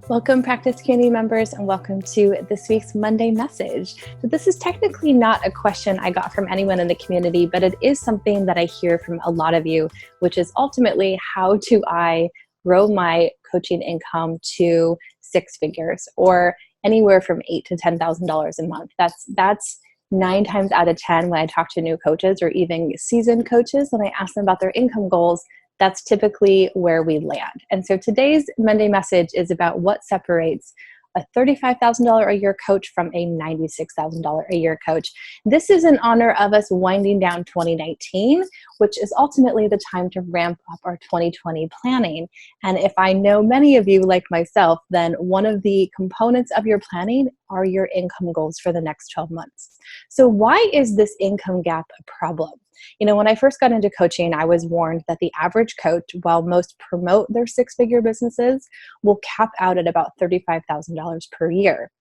Welcome, Practice Community members, and welcome to this week's Monday message. So this is technically not a question I got from anyone in the community, but it is something that I hear from a lot of you, which is ultimately, how do I grow my coaching income to six figures, or anywhere from $8,000 to $10,000 a month? That's 9 times out of 10 when I talk to new coaches or even seasoned coaches and I ask them about their income goals. That's typically where we land. And so today's Monday message is about what separates a $35,000 a year coach from a $96,000 a year coach. This is in honor of us winding down 2019, which is ultimately the time to ramp up our 2020 planning. And if I know many of you like myself, then one of the components of your planning are your income goals for the next 12 months. So why is this income gap a problem? You know, when I first got into coaching, I was warned that the average coach, while most promote their six-figure businesses, will cap out at about $35,000 per year.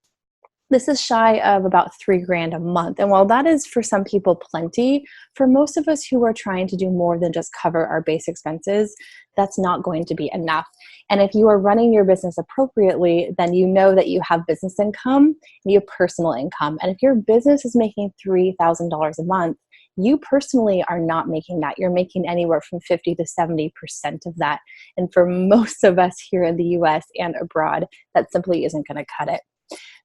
This is shy of about $3,000 a month. And while that is for some people plenty, for most of us who are trying to do more than just cover our base expenses, that's not going to be enough. And if you are running your business appropriately, then you know that you have business income and you have personal income. And if your business is making $3,000 a month, you personally are not making that. You're making anywhere from 50 to 70% of that. And for most of us here in the US and abroad, that simply isn't going to cut it.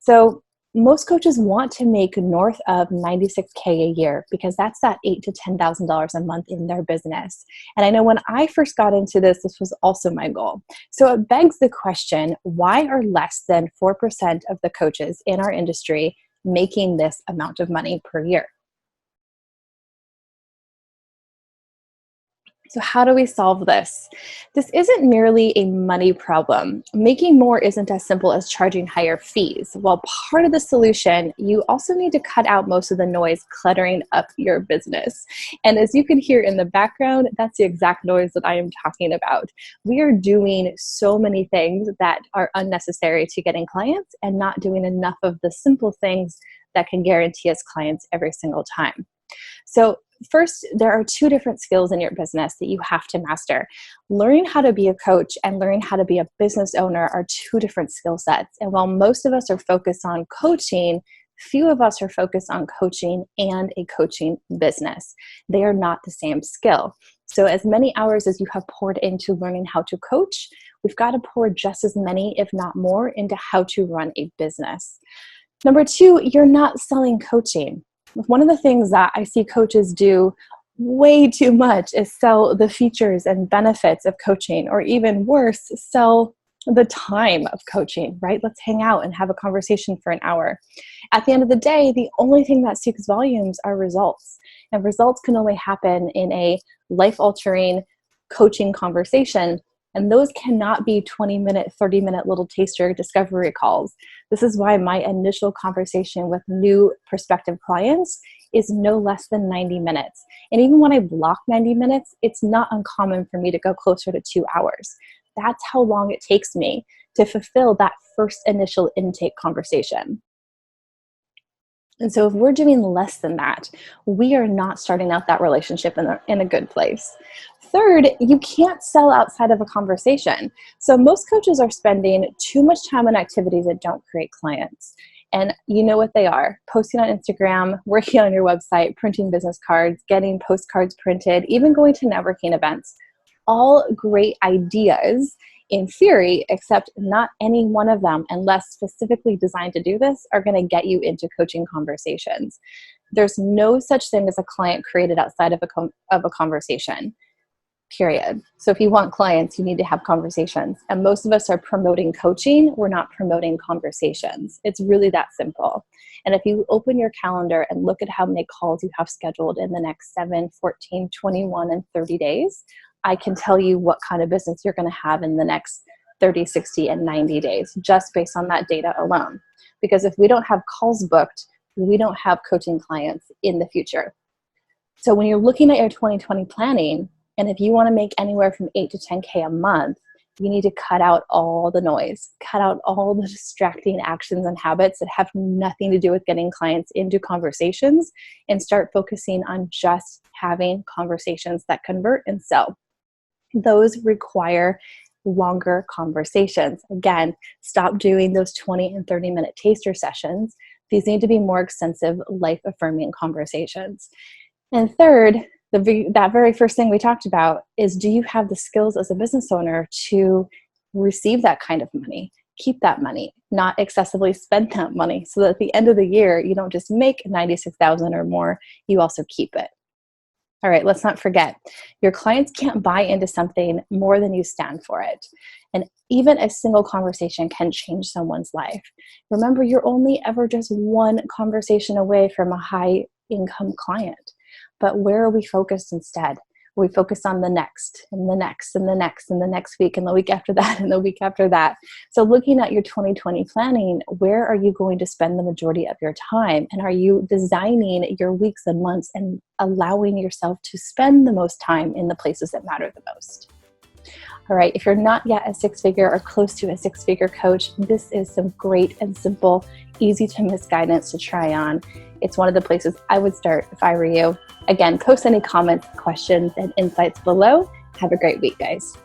So most coaches want to make north of $96K a year because that's that $8,000 to $10,000 a month in their business. And I know when I first got into this was also my goal. So it begs the question, why are less than 4% of the coaches in our industry making this amount of money per year? So how do we solve this? This isn't merely a money problem. Making more isn't as simple as charging higher fees. While part of the solution, you also need to cut out most of the noise cluttering up your business. And as you can hear in the background, that's the exact noise that I am talking about. We are doing so many things that are unnecessary to getting clients and not doing enough of the simple things that can guarantee us clients every single time. So first, there are 2 different skills in your business that you have to master. Learning how to be a coach and learning how to be a business owner are 2 different skill sets. And while most of us are focused on coaching, few of us are focused on coaching and a coaching business. They are not the same skill. So as many hours as you have poured into learning how to coach, we've got to pour just as many, if not more, into how to run a business. Number 2, you're not selling coaching. One of the things that I see coaches do way too much is sell the features and benefits of coaching, or even worse, sell the time of coaching, right? Let's hang out and have a conversation for an hour. At the end of the day, the only thing that speaks volumes are results. And results can only happen in a life-altering coaching conversation. And those cannot be 20-minute, 30-minute little taster discovery calls. This is why my initial conversation with new prospective clients is no less than 90 minutes. And even when I block 90 minutes, it's not uncommon for me to go closer to 2 hours. That's how long it takes me to fulfill that first initial intake conversation. And so if we're doing less than that, we are not starting out that relationship in a good place. Third, you can't sell outside of a conversation. So most coaches are spending too much time on activities that don't create clients. And you know what they are: posting on Instagram, working on your website, printing business cards, getting postcards printed, even going to networking events. All great ideas in theory, except not any one of them, unless specifically designed to do this, are going to get you into coaching conversations. There's no such thing as a client created outside of a conversation, period. So if you want clients, you need to have conversations. And most of us are promoting coaching. We're not promoting conversations. It's really that simple. And if you open your calendar and look at how many calls you have scheduled in the next 7, 14, 21, and 30 days, I can tell you what kind of business you're going to have in the next 30, 60, and 90 days, just based on that data alone. Because if we don't have calls booked, we don't have coaching clients in the future. So when you're looking at your 2020 planning, and if you want to make anywhere from 8 to 10K a month, you need to cut out all the noise, cut out all the distracting actions and habits that have nothing to do with getting clients into conversations, and start focusing on just having conversations that convert and sell. Those require longer conversations. Again, stop doing those 20 and 30-minute taster sessions. These need to be more extensive, life-affirming conversations. And third, that very first thing we talked about is, do you have the skills as a business owner to receive that kind of money, keep that money, not excessively spend that money, so that at the end of the year, you don't just make $96,000 or more, you also keep it. All right, let's not forget, your clients can't buy into something more than you stand for it. And even a single conversation can change someone's life. Remember, you're only ever just one conversation away from a high income client. But where are we focused instead? We focus on the next and the next and the next and the next week and the week after that and the week after that. So looking at your 2020 planning, where are you going to spend the majority of your time? And are you designing your weeks and months and allowing yourself to spend the most time in the places that matter the most? All right, if you're not yet a six-figure or close to a six-figure coach, this is some great and simple, easy to miss guidance to try on. It's one of the places I would start if I were you. Again, post any comments, questions, and insights below. Have a great week, guys.